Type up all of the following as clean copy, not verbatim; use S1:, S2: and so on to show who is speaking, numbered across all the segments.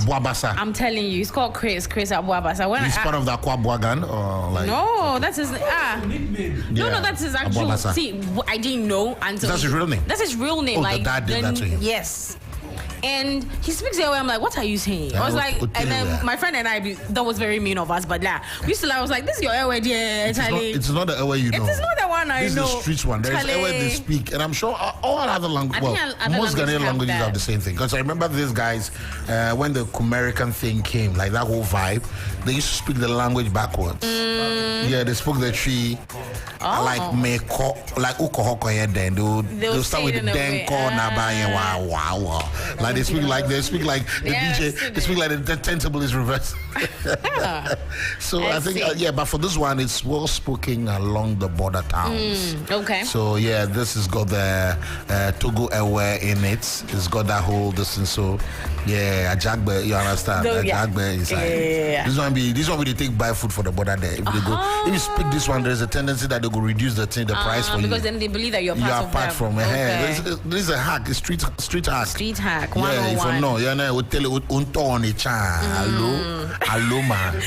S1: Abuabasa.
S2: I'm telling you, it's called Chris Abuabasa.
S1: He's part of the Akwabuagan or like?
S2: No, that's his No, that's his actual.
S1: Abuabasa.
S2: See, I didn't know until.
S1: That's his real name.
S2: That's his real name.
S1: Oh,
S2: like
S1: the dad did that to him.
S2: Yes. And he speaks the way. I'm like, what are you saying? I was like, and then my friend and I, that was very mean of us, but yeah, we used to. I was like, this is your airway, dear.
S1: It's not the airway you know.
S2: It is not the one I know.
S1: This is the street one. There's airway they speak, and I'm sure all other languages. Well, most Ghanaian languages have the same thing. Because I remember these guys when the American thing came, like that whole vibe. They used to speak the language backwards. Yeah, they spoke the tree. Like meko, like ukohoko then they'll start with the denko naba wow. Like they speak like the DJ. They speak like the tentable is reversed. So I think but for this one it's well spoken along the border towns.
S2: Okay.
S1: So yeah, this has got the Togo airway in it. It's got that whole distance. So yeah, Ajagbe, you understand? Ajagbe is like this one will take buy food for the border there. If you speak this one, there's a tendency that they go reduce the price for you.
S2: Because then they believe that you're part
S1: from
S2: okay.
S1: This is a hack, a street hack.
S2: Street hack, 101.
S1: Yeah, if you know, will tell you unto on a chan. Hello, man.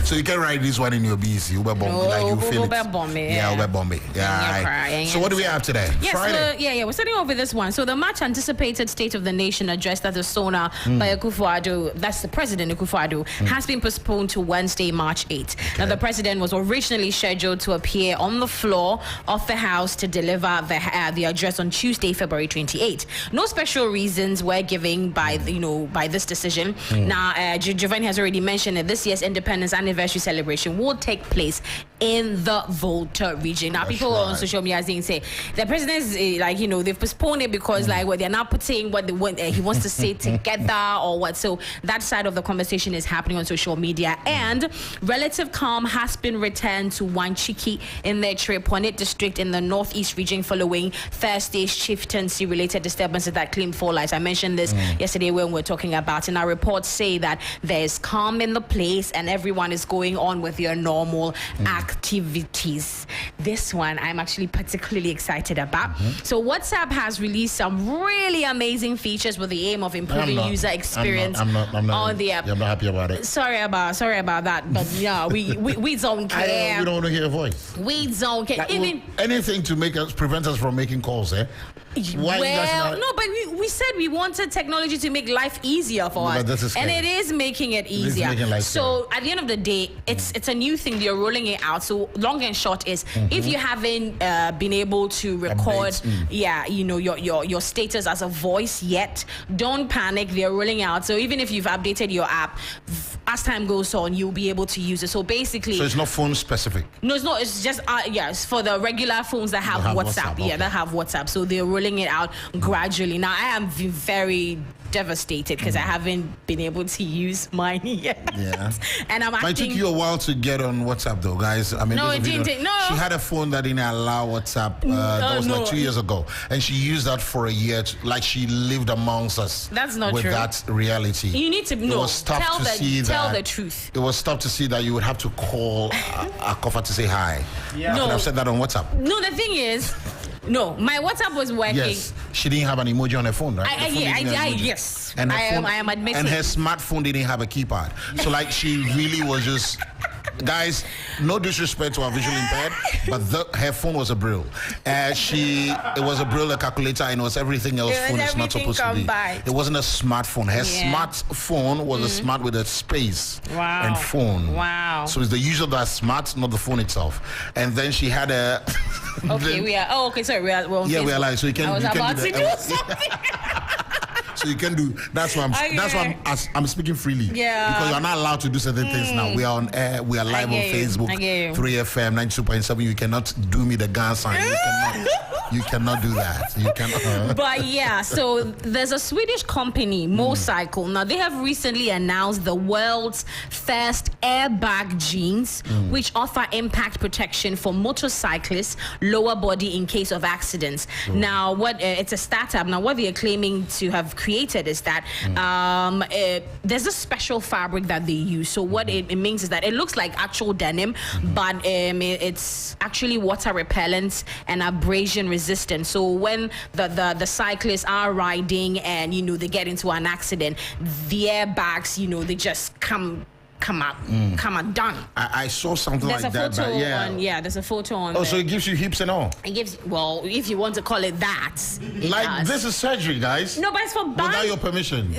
S1: So you can write this one in your BC. Ube bomb, like you feel it. Ube bomb. Yeah. Right. So what do we have today?
S2: Yes, Friday. We're starting off with this one. So the much anticipated State of the Nation address that the SONA by Akufo-Addo, that's the President Akufo-Addo, has been postponed to Wednesday, March 8th. Okay. Now the President was originally scheduled to appear on the floor of the House to deliver the address on Tuesday, February 28th. No special reasons were given by this decision. Now Giovani has already mentioned that this year's Independence Anniversary celebration will take place in the Volta region. Now, people on social media say the president is they've postponed it because they're not putting what he wants to say together or what. So that side of the conversation is happening on social media, and relative calm has been returned to Wanchiki in their Triponit district in the northeast region following Thursday's chieftaincy-related disturbances that claimed 4 lives. I mentioned this yesterday when we were talking about, and our reports say that there's calm in the place and everyone is going on with their normal activities. This one I'm actually particularly excited about. So WhatsApp has released some really amazing features with the aim of improving user experience
S1: I'm not
S2: on the app.
S1: I'm not happy about it.
S2: Sorry about that, but yeah, we don't care.
S1: We don't want to hear a voice.
S2: We don't care. Even
S1: anything to prevent us from making calls, Why
S2: but we said we wanted technology to make life easier for us, and it is making it easier. So at the end of the day, it's a new thing. They're rolling it out. So long and short is, if you haven't been able to record, your status as a voice yet, don't panic. They're rolling out. So even if you've updated your app, as time goes on, you'll be able to use it. So basically,
S1: it's not phone specific.
S2: No, it's not. It's just it's for the regular phones that have WhatsApp.
S1: Okay.
S2: That have WhatsApp. So they're rolling it out gradually. Now I am very devastated because I haven't been able to use mine yet. Yeah. And
S1: it took you a while to get on WhatsApp though, guys. I mean,
S2: no, it didn't.
S1: She had a phone that didn't allow WhatsApp. That was like 2 years ago, and she used that for a year. She lived amongst us.
S2: That's not
S1: with
S2: true.
S1: With that reality,
S2: you need to know.
S1: Tell
S2: the truth.
S1: It was tough to see that you would have to call Akorfa to say hi. Yeah. No, I've said that on WhatsApp.
S2: No, the thing is. No, my WhatsApp was working.
S1: Yes, she didn't have an emoji on her phone, right?
S2: Yes. And I am admitting.
S1: And her smartphone didn't have a keypad. So she really was just... Guys, no disrespect to our visually impaired, but her phone was a Braille. It was a Braille, a calculator, and it was everything else phone is not supposed to be. It wasn't a smartphone. Her smartphone was a smart with a space and phone.
S2: Wow.
S1: So it's the user that's smart, not the phone itself. And then she had a...
S2: Okay, we are... Oh, okay, sorry. We are on Facebook.
S1: We are live, so you can...
S2: I was about to do something.
S1: So you can do. That's why I'm speaking freely. Yeah. Because you're not allowed to do certain things now. We are on air. We are live on Facebook. 3FM 92.7. You cannot do me the gun sign. You cannot do that. You cannot.
S2: But yeah, so there's a Swedish company, Mocycle. Now they have recently announced the world's first airbag jeans, which offer impact protection for motorcyclists, lower body in case of accidents. Now, it's a startup. Now, what they are claiming to have created is that there's a special fabric that they use. So what it means is that it looks like actual denim, but it's actually water repellent and abrasion resistant. resistant. So when the cyclists are riding and they get into an accident, the airbags, they just come out done.
S1: I saw something
S2: there's
S1: like
S2: that.
S1: Yeah,
S2: there's a photo on.
S1: Oh, so it gives you hips and all.
S2: It gives, well, if you want to call it that.
S1: Like this is surgery, guys.
S2: No, but it's for
S1: without your permission.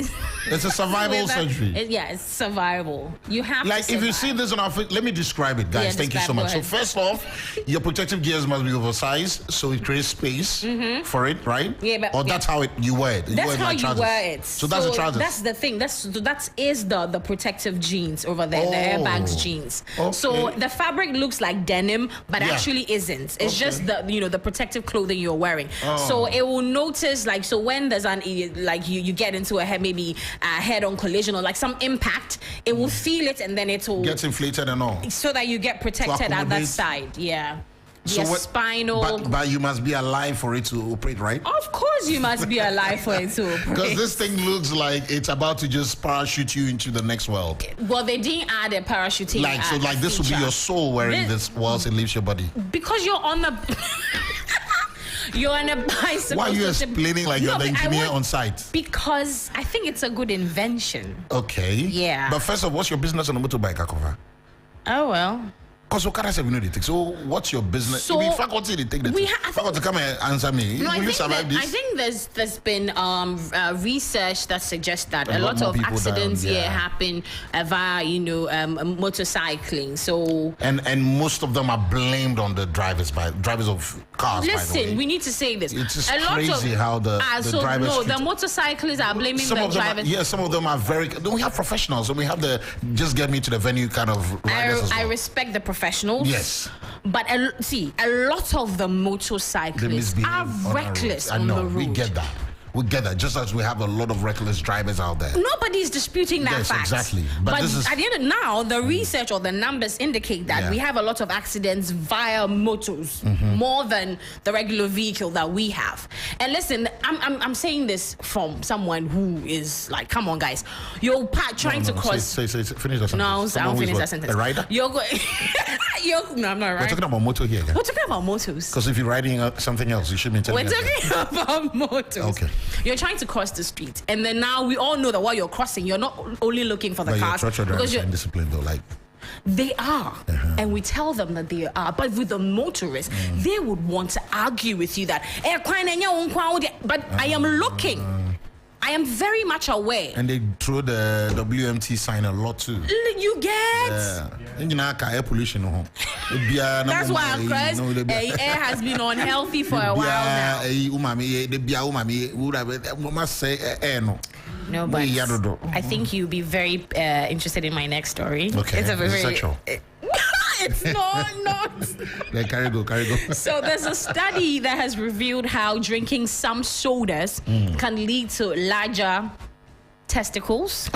S1: It's a survival surgery.
S2: It's survival. You have
S1: like
S2: to
S1: if you see this on our let me describe it, guys. Thank you so much. So first off, your protective gears must be oversized, so it creates space for it, right?
S2: Yeah, but
S1: or that's how you wear it.
S2: That's how you wear it.
S1: So that's the trousers.
S2: That's the thing. That is the protective jeans over there, the airbags jeans.
S1: Okay.
S2: So the fabric looks like denim, but actually isn't. It's just the protective clothing you're wearing. So it will notice when there's you get into a head-on collision or some impact, it will feel it and then it will
S1: gets inflated and all.
S2: So that you get protected at that side. Yeah.
S1: So
S2: spinal.
S1: But you must be alive for it to operate, right?
S2: Of course, you must be alive for it to operate.
S1: Because this thing looks like it's about to just parachute you into the next world.
S2: Well, they didn't add a parachuting.
S1: This will be your soul wearing this whilst it leaves your body.
S2: Because you're on the. You're on a bicycle.
S1: Why are you explaining like you're the engineer on site?
S2: Because I think it's a good invention.
S1: Okay.
S2: Yeah.
S1: But first of all, what's your business on a motorbike, Akorfa?
S2: Oh well.
S1: Because Okada said we know the thing. So what's your business?
S2: So
S1: in fact, what's it take? To come and answer me.
S2: No,
S1: Will you survive this?
S2: I think there's been research that suggests that a lot of accidents happen via motorcycling. So
S1: and most of them are blamed on the drivers of cars.
S2: Listen, we need to say this.
S1: It's just crazy how the drivers.
S2: No, the motorcyclists are blaming the drivers.
S1: Some of them are very. We have professionals, and we have the just get me to the venue kind of riders as well.
S2: I respect the professionals.
S1: Yes.
S2: But a lot of the motorcyclists are reckless on the road.
S1: We get that. We get that, just as we have a lot of reckless drivers out there.
S2: Nobody's disputing that fact.
S1: Exactly.
S2: But at the end of now, the research or the numbers indicate that we have a lot of accidents via motors, more than the regular vehicle that we have. And listen, I'm saying this from someone who is like, come on, guys, you're trying to cross.
S1: Say, finish that sentence.
S2: No, I don't finish that sentence.
S1: A rider?
S2: No, I'm not right.
S1: We're talking about motor here.
S2: We're talking about motors.
S1: Because if you're riding something else, you shouldn't be telling us.
S2: We're talking about motors.
S1: Okay.
S2: You're trying to cross the street, and then now we all know that while you're crossing, you're not only looking for the cars.
S1: But your drivers are indisciplined, though. Like
S2: they are, and we tell them that they are. But with the motorists, they would want to argue with you that. But I am looking. I am very much aware.
S1: And they throw the WMT sign a lot too.
S2: You get?
S1: Air pollution.
S2: That's why I'm crushed. Air has been unhealthy for a while now. No, but I think you'll be very interested in my next story.
S1: Okay.
S2: It's a very
S1: sexual.
S2: It's not.
S1: Yeah, carry go.
S2: So there's a study that has revealed how drinking some sodas can lead to larger testicles.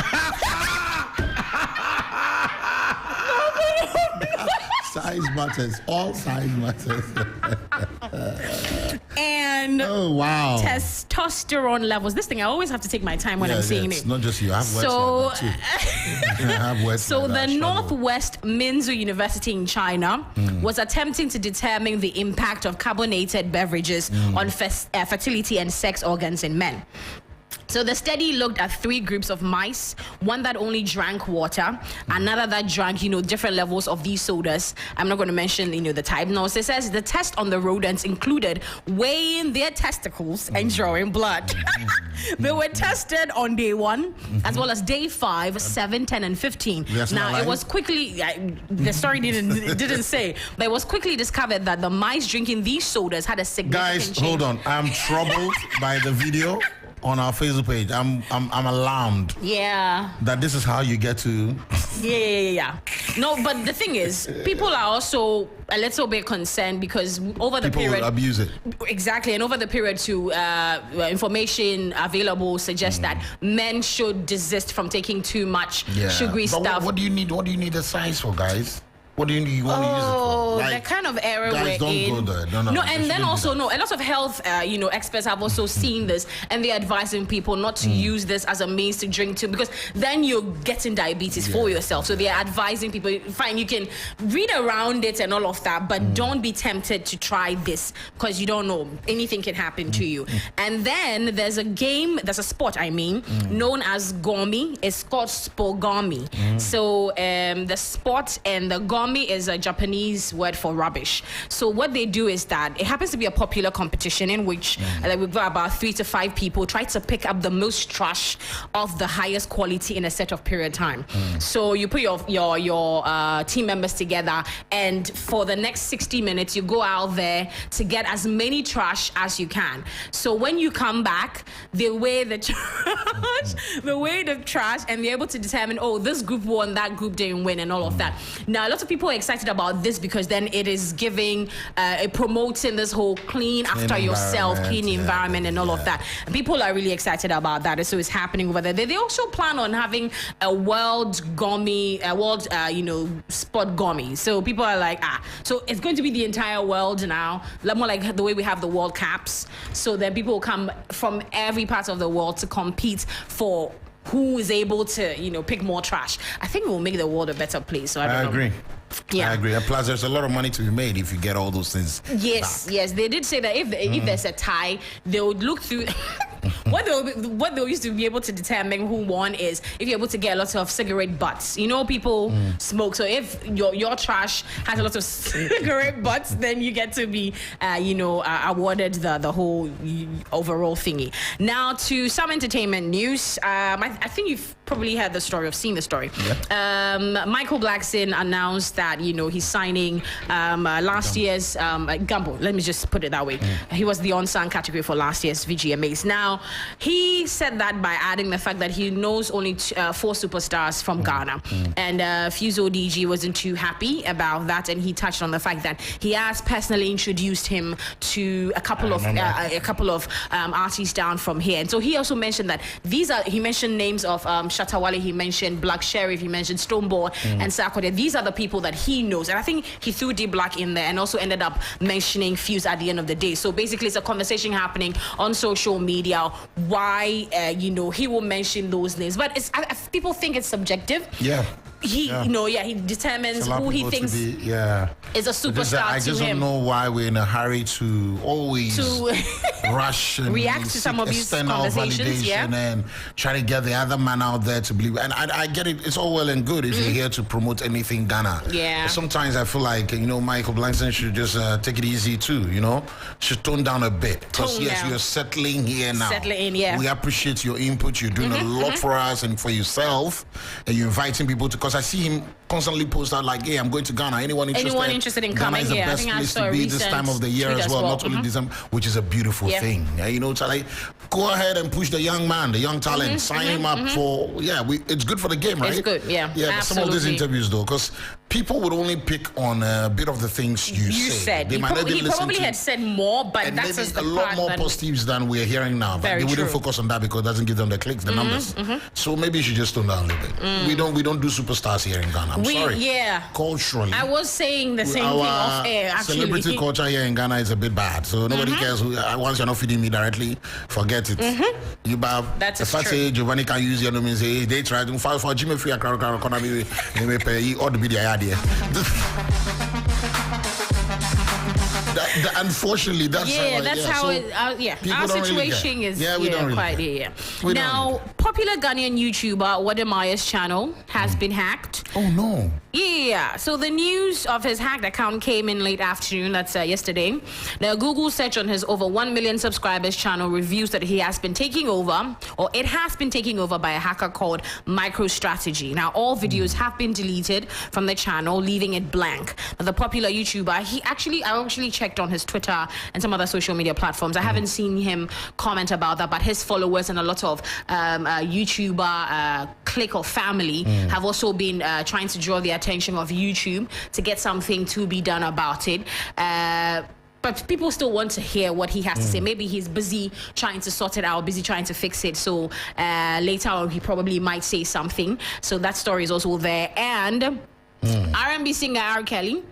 S1: Size matters. All size matters.
S2: And testosterone levels. This thing I always have to take my time when I'm saying it.
S1: It's not just you. I have words like that too. I have words
S2: so
S1: like
S2: the
S1: that.
S2: Northwest Minzu University in China was attempting to determine the impact of carbonated beverages on fertility and sex organs in men. So the study looked at 3 groups of mice, one that only drank water, another that drank, different levels of these sodas. I'm not going to mention, the type. No, so it says the test on the rodents included weighing their testicles and drawing blood. They were tested on day 1, as well as day 5, 7, 10, and 15. Now, it was quickly, the story didn't say, but it was quickly discovered that the mice drinking these sodas had a significant
S1: change. Hold on. I'm troubled by the video on our Facebook page. I'm alarmed.
S2: Yeah.
S1: That this is how you get to.
S2: Yeah. No, but the thing is, people are also a little bit concerned because over the period,
S1: people will abuse it.
S2: Exactly, and over the period, information available suggests that men should desist from taking too much sugary stuff.
S1: What do you need? What do you need a size for, guys? What do you want to use it for?
S2: Like, the kind of era
S1: guys, don't go there. No,
S2: and then also, a lot of health, experts have also seen this, and they're advising people not to use this as a means to drink too, because then you're getting diabetes for yourself. So they're advising people, fine, you can read around it and all of that, but don't be tempted to try this, because you don't know, anything can happen to you. And then there's a sport, known as gomi. It's called spogami. So the sport and the gomi is a Japanese word for rubbish. So what they do is that it happens to be a popular competition in which we've got about 3 to 5 people try to pick up the most trash of the highest quality in a set of period time. So you put your team members together, and for the next 60 minutes you go out there to get as many trash as you can. So when you come back, they weigh the trash, and they're able to determine, oh, this group won, that group didn't win, and all of that. Now, a lot of people are excited about this because then it is giving, promoting this whole clean after yourself, clean environment, and all of that. And people are really excited about that. So it's happening over there. They also plan on having a world sport gomi. So people are like, so it's going to be the entire world now, more like the way we have the World Cups. So then people will come from every part of the world to compete for who is able to, pick more trash. I think it will make the world a better place. So I
S1: agree. Yeah. I agree. And plus, there's a lot of money to be made if you get all those things.
S2: Yes. They did say that if there's a tie, they would look through. What they used to be able to determine who won is if you're able to get a lot of cigarette butts. People smoke. So if your trash has a lot of cigarette butts, then you get to be, awarded the whole overall thingy. Now to some entertainment news. I think you've probably heard the story or seen the story. Yeah. Michael Blackson announced that he's signing last year's Gumbo. Let me just put it that way. He was the unsung category for last year's VGMAs. Now he said that by adding the fact that he knows only 4 superstars from Ghana, and Fuso DG wasn't too happy about that, and he touched on the fact that he has personally introduced him to a couple of artists down from here. And so he also mentioned that he mentioned names of Shatawale, he mentioned Black Sheriff, he mentioned Stoneball and Sarkodie. These are the people that he knows, and I think he threw D Black in there and also ended up mentioning Fuse at the end of the day. So basically it's a conversation happening on social media why he will mention those names, but people think it's subjective. He determines who he thinks is a superstar.
S1: I just don't know why we're in a hurry to always rush and
S2: react to some of these conversations,
S1: and try to get the other man out there to believe. And I get it; it's all well and good if you're here to promote anything Ghana. But sometimes I feel like Michael Blackson should just take it easy too. Should tone down a bit, because you're settling here now. We appreciate your input. You're doing a lot for us and for yourself, and you're inviting people to. Because I see him constantly post out like, "Hey, I'm going to Ghana. Anyone interested in coming here? Ghana is the best place to be this time of the year as well. Not only December, which is a beautiful thing. So like, go ahead and push the young man, the young talent, sign him up for. It's good for the game, right?
S2: It's good,
S1: But some of these interviews though, because people would only pick on a bit of the things you said.
S2: They he probably had said more, but
S1: and
S2: that's
S1: a lot more positives than we're hearing now. But they wouldn't focus on that because it doesn't give them the clicks, the numbers. So maybe you should just tone down a little bit. We don't do superstars here in Ghana. I'm sorry. Culturally,
S2: I was saying the same thing off air. Actually,
S1: celebrity culture here in Ghana is a bit bad. So nobody cares. Once you're not feeding me directly, forget it.
S2: That's
S1: if I say Giovani can use your name and say they try to file for Jimmy Free or the media idea. Unfortunately, that's how
S2: our situation is now. Popular Ghanaian YouTuber Wademaya's channel has been hacked.
S1: Oh no.
S2: So the news of his hacked account came in late afternoon. That's yesterday. Now, Google search on his over 1 million subscribers channel reveals that it has been taken over by a hacker called MicroStrategy. Now, all videos have been deleted from the channel, leaving it blank. Now, the popular YouTuber, I actually checked on his Twitter and some other social media platforms. I haven't seen him comment about that, but his followers and a lot of YouTuber clique or family have also been trying to draw the attention of YouTube to get something to be done about it. But people still want to hear what he has to say. Maybe he's busy trying to sort it out, busy trying to fix it. So later on, he probably might say something. So that story is also there. And R&B singer R. Kelly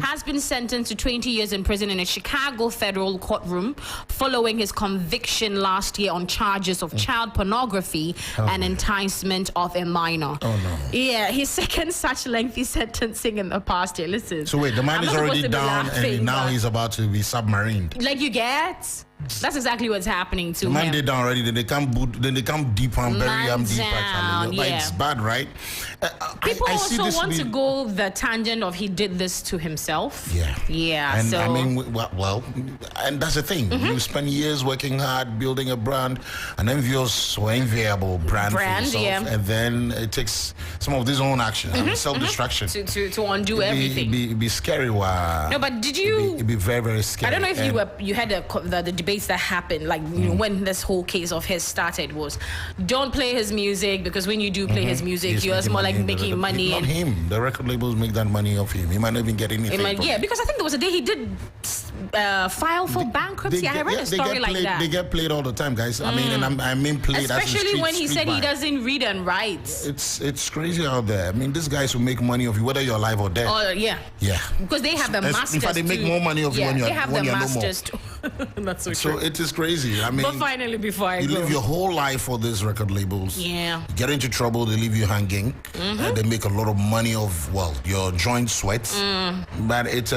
S2: has been sentenced to 20 years in prison in a Chicago federal courtroom following his conviction last year on charges of child pornography and enticement of a minor.
S1: Oh, no.
S2: Yeah, his second such lengthy sentencing in the past year. Listen.
S1: So wait, the man is already down and now he's about to be submarined.
S2: Like you get? That's exactly what's happening to
S1: the man
S2: him.
S1: did down already, then they come deeper and bury him deeper.
S2: Yeah.
S1: It's bad, right?
S2: People
S1: I
S2: also want to go the tangent of he did this to himself. Yeah.
S1: And
S2: so
S1: I mean, well, and that's the thing. You spend years working hard, building a brand, an envious or enviable brand for yourself, and then it takes some of this own action, self-destruction
S2: to undo everything.
S1: Be scary. No,
S2: but did you?
S1: It'd be very, very scary.
S2: I don't know if you had the debates that happened, like you know, when this whole case of his started was, don't play his music because when you do play his music, you're more like making money.
S1: Not him. The record labels make that money off him. He might not even get anything.
S2: Because I think there was a day he did file for bankruptcy. I read a story like that.
S1: They get played all the time, guys. I mean, played.
S2: Especially when he said he doesn't read and write.
S1: It's crazy out there. I mean, these guys will make money off you whether you're alive or dead.
S2: Oh yeah. Because they have the masters.
S1: In fact, they make more money off you when you're no more.
S2: That's so true.
S1: So it is crazy. I mean,
S2: but finally, before I
S1: you
S2: go,
S1: live your whole life for these record labels.
S2: Yeah.
S1: You get into trouble, they leave you hanging. They make a lot of money off your joint sweats. But it's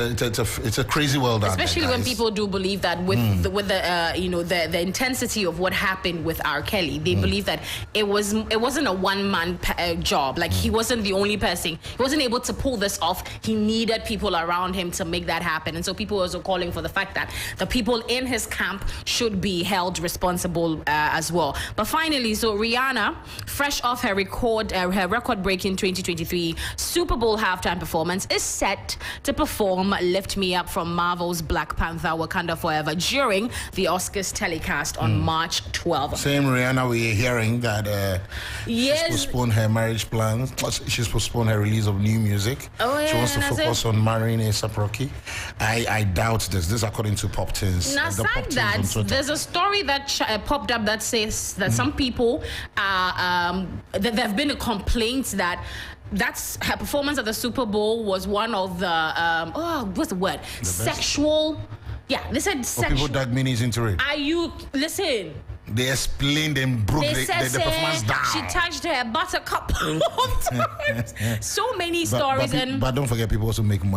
S1: a crazy world out there.
S2: Especially when people do believe that with the intensity of what happened with R. Kelly, they believe that it wasn't a one-man job. Like he wasn't the only person. He wasn't able to pull this off. He needed people around him to make that happen. And so people were also calling for the fact that the people in his camp should be held responsible as well. But finally, so Rihanna, fresh off her record-breaking 2023 Super Bowl halftime performance, is set to perform "Lift Me Up" from Marvel's Black Panther: Wakanda Forever during the Oscars telecast on March 12th.
S1: Same Rihanna, we're hearing that she's postponed her marriage plans. She's postponed her release of new music. She wants to focus on marrying A$AP Rocky. I doubt this. This is according to Pop Tunes.
S2: Now, aside that, there's a story that popped up that says that some people that there have been a complaint that her performance at the Super Bowl was one of the what's the word? Sexual. Yeah, they said sexual.
S1: People dug minis into it.
S2: Listen.
S1: They explained and broke the performance down.
S2: She touched her butt a couple of times. So many stories.
S1: But don't forget, people also make money.